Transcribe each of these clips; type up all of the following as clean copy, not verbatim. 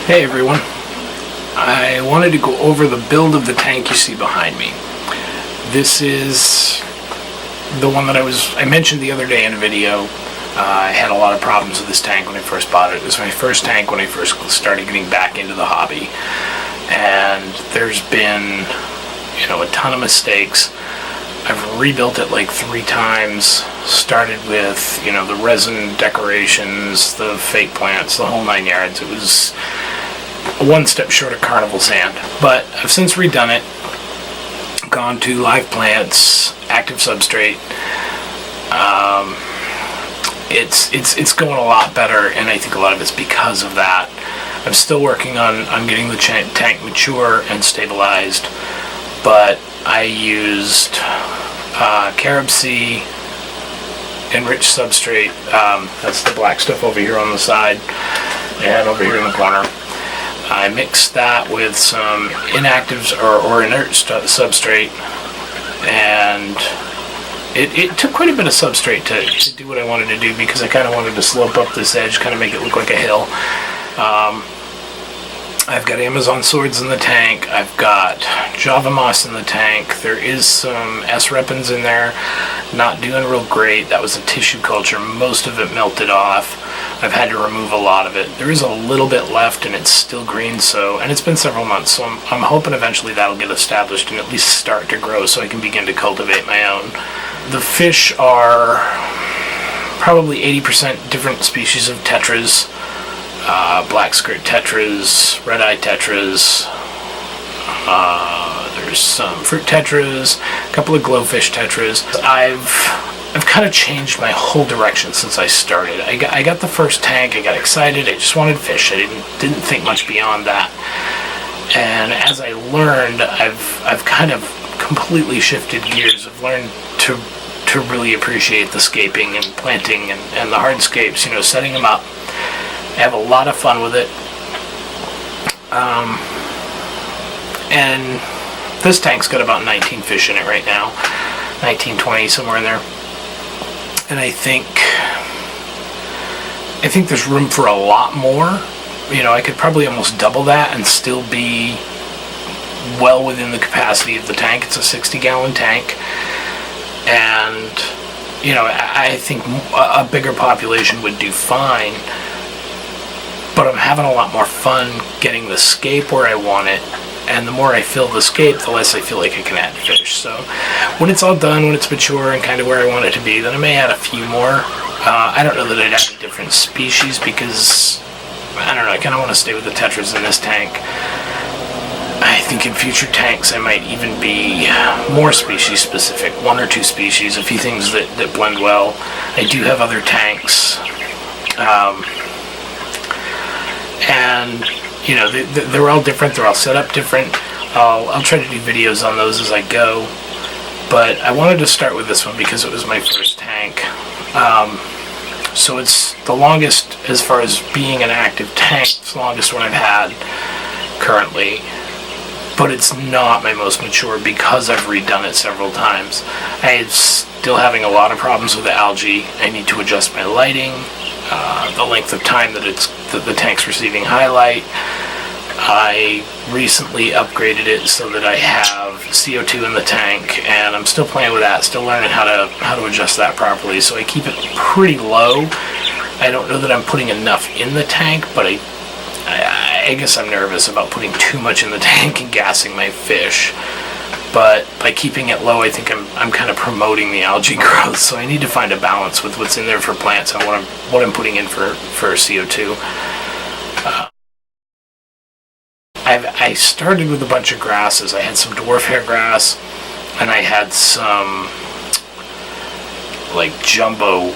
Hey everyone, I wanted to go over the build of the tank you see behind me. This is the one that I mentioned the other day in a video. I had a lot of problems with this tank when I first bought it. It was my first tank when I first started getting back into the hobby. And there's been, a ton of mistakes. I've rebuilt it like 3 times. Started with, the resin decorations, the fake plants, the whole 9 yards. It was one step short of carnival sand. But I've since redone it. Gone to live plants, active substrate. It's going a lot better, and I think a lot of it's because of that. I'm still working on getting the tank mature and stabilized, but I used CaribSea enriched substrate. That's the black stuff over here on the side and over here in the corner. I mixed that with some inactives or inert substrate, and it took quite a bit of substrate to do what I wanted to do, because I kind of wanted to slope up this edge, kind of make it look like a hill. I've got Amazon swords in the tank. I've got Java moss in the tank. There is some S-repens in there. Not doing real great. That was a tissue culture. Most of it melted off. I've had to remove a lot of it. There is a little bit left, and it's still green, and it's been several months, so I'm hoping eventually that'll get established and at least start to grow so I can begin to cultivate my own. The fish are probably 80% different species of tetras. Black skirt tetras, red eye tetras, there's some fruit tetras, a couple of glowfish tetras. I've kind of changed my whole direction since I started. I got the first tank, I got excited, I just wanted fish. I didn't think much beyond that. And as I learned, I've kind of completely shifted gears. I've learned to really appreciate the scaping and planting and the hardscapes, setting them up. I have a lot of fun with it. And this tank's got about 19 fish in it right now. 19, 20, somewhere in there. And I think there's room for a lot more. I could probably almost double that and still be well within the capacity of the tank. It's a 60-gallon tank. And, I think a bigger population would do fine. But I'm having a lot more fun getting the scape where I want it, and the more I fill the scape, the less I feel like I can add fish. So when it's all done, when it's mature and kind of where I want it to be, then I may add a few more. I don't know that I'd add a different species, because I don't know, I kind of want to stay with the tetras in this tank. I think in future tanks I might even be more species specific, 1 or 2 species, a few things that blend well. I do have other tanks. And they're all different, they're all set up different. I'll try to do videos on those as I go, but I wanted to start with this one because it was my first tank. So it's the longest, as far as being an active tank, it's the longest one I've had currently, but it's not my most mature because I've redone it several times. I'm still having a lot of problems with the algae. I need to adjust my lighting, the length of time that the tank's receiving highlight. I recently upgraded it so that I have CO2 in the tank, and I'm still playing with that, still learning how to adjust that properly. So I keep it pretty low. I don't know that I'm putting enough in the tank, but I guess I'm nervous about putting too much in the tank and gassing my fish. But by keeping it low, I think I'm kind of promoting the algae growth. So I need to find a balance with what's in there for plants and what I'm putting in for CO2. I started with a bunch of grasses. I had some dwarf hair grass, and I had some like jumbo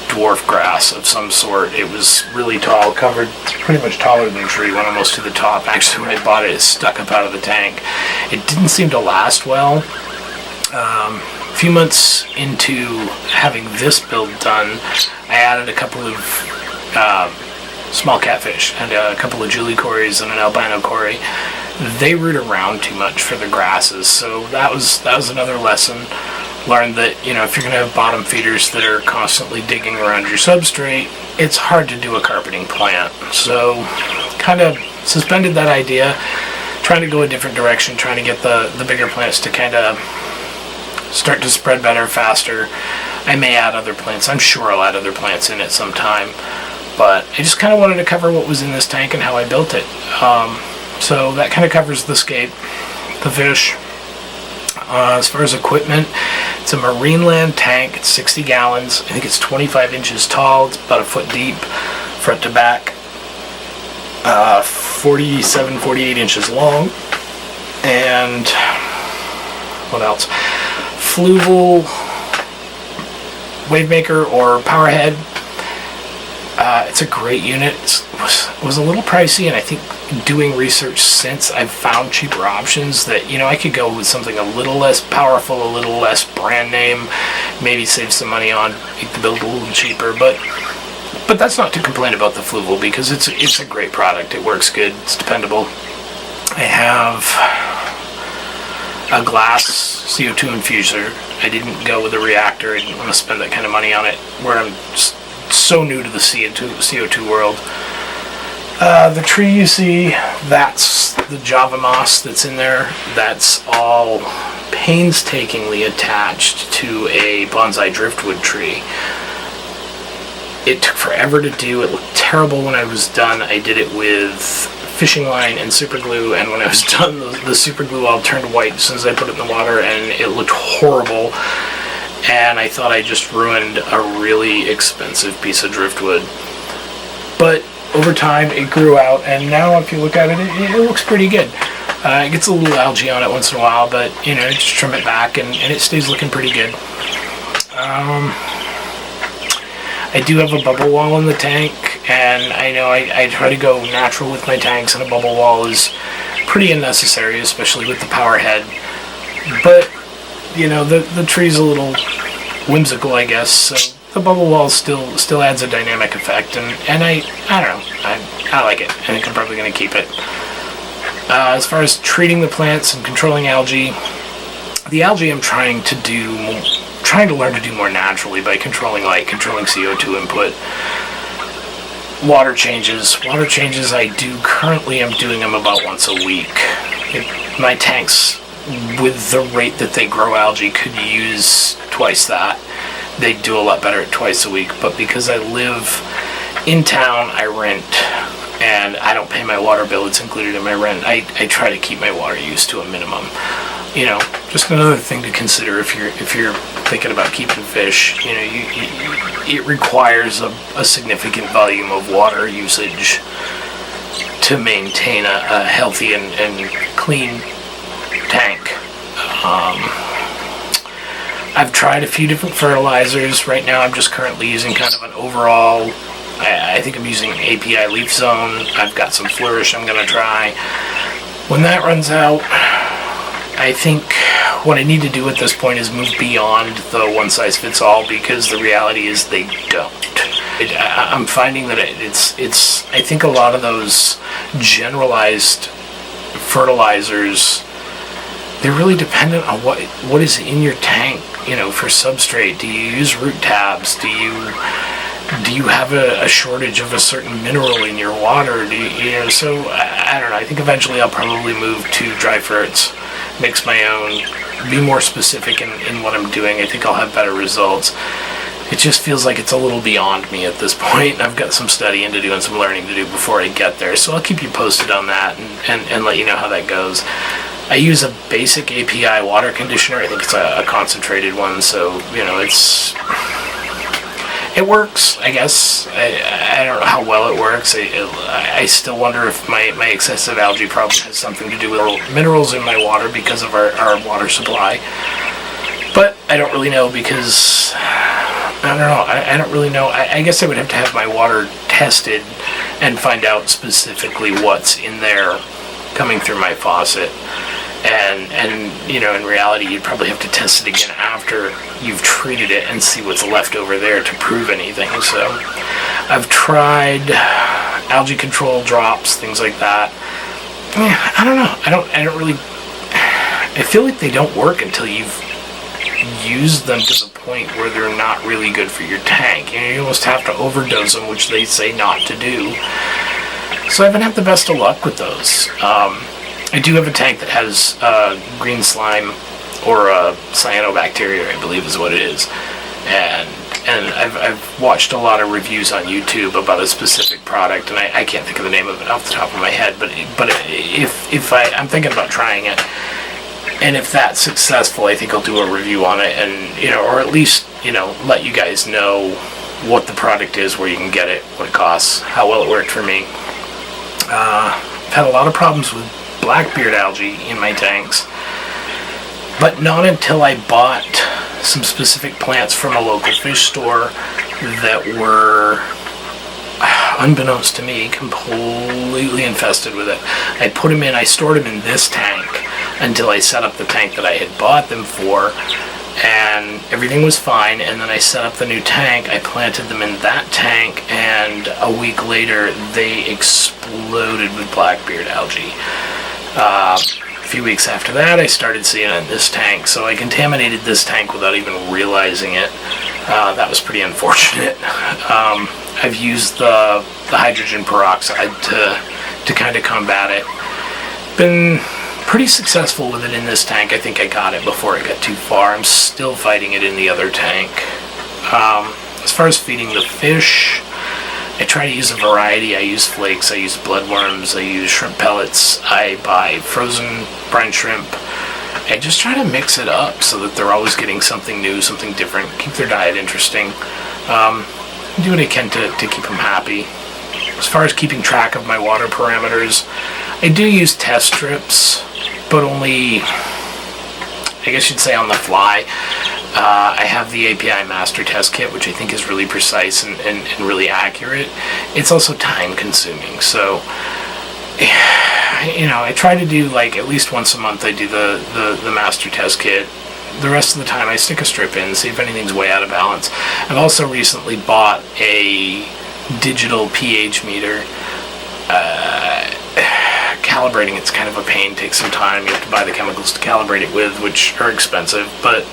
dwarf grass of some sort. It was really tall, covered pretty much taller than a tree, went almost to the top. Actually, when I bought it, it stuck up out of the tank. It didn't seem to last well. A few months into having this build done, I added a couple of small catfish and a couple of Julie cories and an albino cory. They root around too much for the grasses, so that was another lesson. Learned that, if you're going to have bottom feeders that are constantly digging around your substrate, it's hard to do a carpeting plant. So kind of suspended that idea, trying to go a different direction, trying to get the bigger plants to kind of start to spread better, faster. I may add other plants. I'm sure I'll add other plants in it sometime. But I just kind of wanted to cover what was in this tank and how I built it. So that kind of covers the scape, the fish. As far as equipment, it's a Marineland tank. It's 60 gallons. I think it's 25 inches tall. It's about a foot deep, front to back. 47, 48 inches long. And what else? Fluval Wavemaker or Powerhead. It's a great unit. It was a little pricey, and I think doing research since, I've found cheaper options that, you know, I could go with something a little less powerful, a little less brand name, maybe save some money on, make the build a little cheaper, but that's not to complain about the Fluval, because it's a great product. It works good. It's dependable. I have a glass CO2 infuser. I didn't go with a reactor. I didn't want to spend that kind of money on it, where I'm so new to the CO2 world. The tree you see, that's the Java moss that's in there. That's all painstakingly attached to a bonsai driftwood tree. It took forever to do. It looked terrible when I was done. I did it with fishing line and super glue, and when I was done, the super glue all turned white as soon as I put it in the water, and it looked horrible. And I thought I just ruined a really expensive piece of driftwood. But over time, it grew out, and now if you look at it, it looks pretty good. It gets a little algae on it once in a while, but, you know, just trim it back, and it stays looking pretty good. I do have a bubble wall in the tank, and I know I try to go natural with my tanks, and a bubble wall is pretty unnecessary, especially with the power head. But, you know, the tree's a little whimsical, I guess, so the bubble wall still adds a dynamic effect, and I don't know, I like it. I think I'm probably going to keep it. As far as treating the plants and controlling algae, the algae I'm trying to learn to do more naturally by controlling light, controlling CO2 input. Water changes I do currently, I'm doing them about once a week. My tanks, with the rate that they grow algae, could use twice that. They do a lot better at twice a week, but because I live in town, I rent, and I don't pay my water bill, it's included in my rent. I try to keep my water use to a minimum. You know, just another thing to consider if you're thinking about keeping fish. You know, it requires a significant volume of water usage to maintain a healthy and clean tank. I've tried a few different fertilizers. Right now I'm just currently using kind of an overall, I think I'm using API Leaf Zone. I've got some Flourish I'm going to try. When that runs out, I think what I need to do at this point is move beyond the one-size-fits-all, because the reality is they don't. I'm finding that it's I think a lot of those generalized fertilizers, they're really dependent on what is in your tank, you know, for substrate. Do you use root tabs? Do you have a shortage of a certain mineral in your water? So I don't know. I think eventually I'll probably move to dry ferts, mix my own, be more specific in what I'm doing. I think I'll have better results. It just feels like it's a little beyond me at this point. I've got some studying to do and some learning to do before I get there, so I'll keep you posted on that and let you know how that goes. I use a basic API water conditioner. I think it's a concentrated one, so, you know, it works, I guess. I don't know how well it works. I still wonder if my excessive algae problem has something to do with minerals in my water because of our water supply. But I don't really know, because I don't know. I don't really know. I guess I would have to have my water tested and find out specifically what's in there coming through my faucet. And you know, in reality, you'd probably have to test it again after you've treated it and see what's left over there to prove anything. So I've tried algae control drops, things like that. I don't know. I don't really. I feel like they don't work until you've used them to the point where they're not really good for your tank. You know, you almost have to overdose them, which they say not to do. So I haven't had the best of luck with those. I do have a tank that has green slime, or cyanobacteria, I believe is what it is, and I've watched a lot of reviews on YouTube about a specific product, and I can't think of the name of it off the top of my head, but if I'm thinking about trying it, and if that's successful, I think I'll do a review on it, and or at least let you guys know what the product is, where you can get it, what it costs, how well it worked for me. I've had a lot of problems with blackbeard algae in my tanks, but not until I bought some specific plants from a local fish store that were, unbeknownst to me, completely infested with it. I stored them in this tank until I set up the tank that I had bought them for, and everything was fine. And then I set up the new tank, I planted them in that tank, and a week later they exploded with blackbeard algae. A few weeks after that, I started seeing it in this tank, so I contaminated this tank without even realizing it. That was pretty unfortunate. I've used the hydrogen peroxide to kind of combat it. Been pretty successful with it in this tank. I think I got it before it got too far. I'm still fighting it in the other tank. As far as feeding the fish, I try to use a variety. I use flakes, I use bloodworms, I use shrimp pellets, I buy frozen brine shrimp. I just try to mix it up so that they're always getting something new, something different, keep their diet interesting. Do what I can to keep them happy. As far as keeping track of my water parameters, I do use test strips, but only, I guess you'd say, on the fly. I have the API Master Test Kit, which I think is really precise and really accurate. It's also time consuming, so I try to do, like, at least once a month I do the Master Test Kit. The rest of the time I stick a strip in, see if anything's way out of balance. I've also recently bought a digital pH meter. Calibrating it's kind of a pain, takes some time. You have to buy the chemicals to calibrate it with, which are expensive, but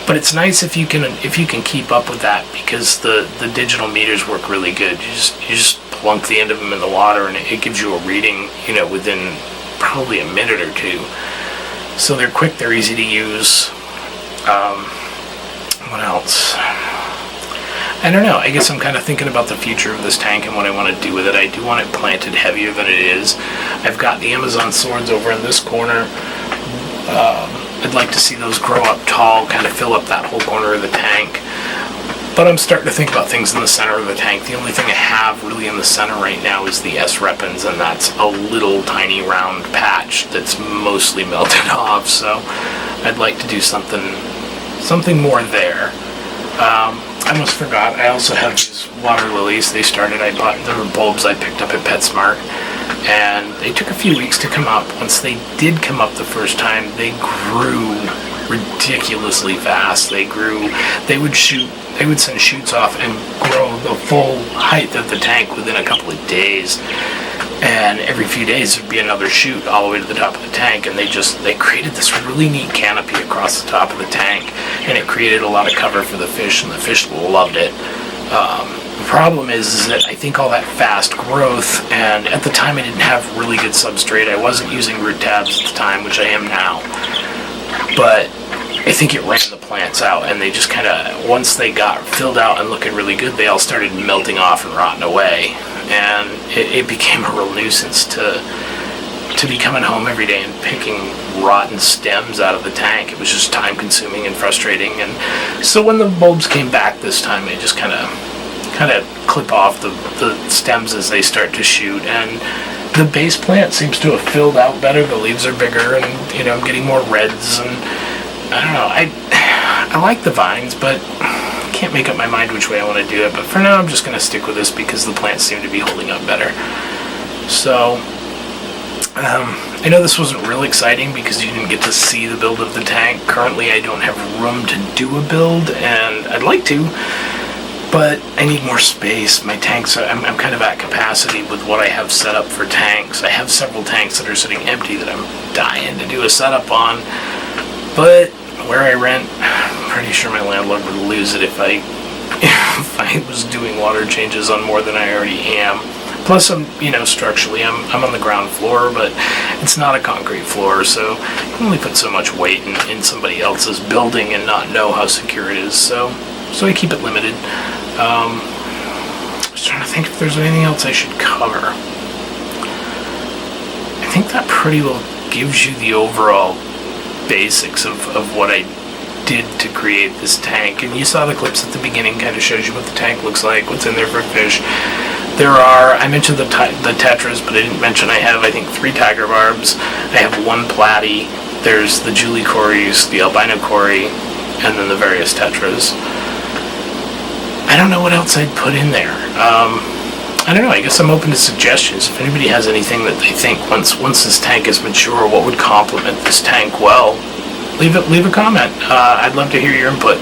it's nice if you can keep up with that, because the digital meters work really good. You just plunk the end of them in the water and it gives you a reading, within probably a minute or two. So they're quick, they're easy to use. What else? I don't know. I guess I'm kind of thinking about the future of this tank and what I want to do with it. I do want it planted heavier than it is. I've got the Amazon swords over in this corner. I'd like to see those grow up tall, kind of fill up that whole corner of the tank. But I'm starting to think about things in the center of the tank. The only thing I have really in the center right now is the S. repens, and that's a little tiny round patch that's mostly melted off. So I'd like to do something more there. I almost forgot, I also have these water lilies. They were bulbs I picked up at PetSmart, and they took a few weeks to come up. Once they did come up the first time, they grew ridiculously fast. They would send shoots off and grow the full height of the tank within a couple of days. And every few days there'd be another shoot all the way to the top of the tank, and they created this really neat canopy across the top of the tank, and it created a lot of cover for the fish, and the fish loved it. The problem is that I think all that fast growth, and at the time I didn't have really good substrate. I wasn't using root tabs at the time, which I am now, but I think it ran the plants out, and they just kind of, once they got filled out and looking really good, they all started melting off and rotting away. And it became a real nuisance to be coming home every day and picking rotten stems out of the tank. It was just time consuming and frustrating. And so when the bulbs came back this time, I just kind of clip off the stems as they start to shoot. And the base plant seems to have filled out better. The leaves are bigger, and I'm getting more reds. And I don't know. I like the vines, but can't make up my mind which way I want to do it. But for now, I'm just going to stick with this because the plants seem to be holding up better. So I know this wasn't real exciting because you didn't get to see the build of the tank. Currently, I don't have room to do a build, and I'd like to, but I need more space. My tanks, I'm kind of at capacity with what I have set up for tanks. I have several tanks that are sitting empty that I'm dying to do a setup on, but where I rent, I'm pretty sure my landlord would lose it if I was doing water changes on more than I already am. Plus, structurally, I'm on the ground floor, but it's not a concrete floor, so you can only put so much weight in somebody else's building and not know how secure it is. So I keep it limited. I was trying to think if there's anything else I should cover. I think that pretty well gives you the overall basics of what I did to create this tank. And you saw the clips at the beginning, kind of shows you what the tank looks like, what's in there for fish. I mentioned the tetras, but I didn't mention I have, I think, 3 tiger barbs. I have 1 platy. There's the Julie cories, the albino cory, and then the various tetras. I don't know what else I'd put in there. I don't know, I guess I'm open to suggestions. If anybody has anything that they think once this tank is mature, what would complement this tank well, leave a comment. I'd love to hear your input.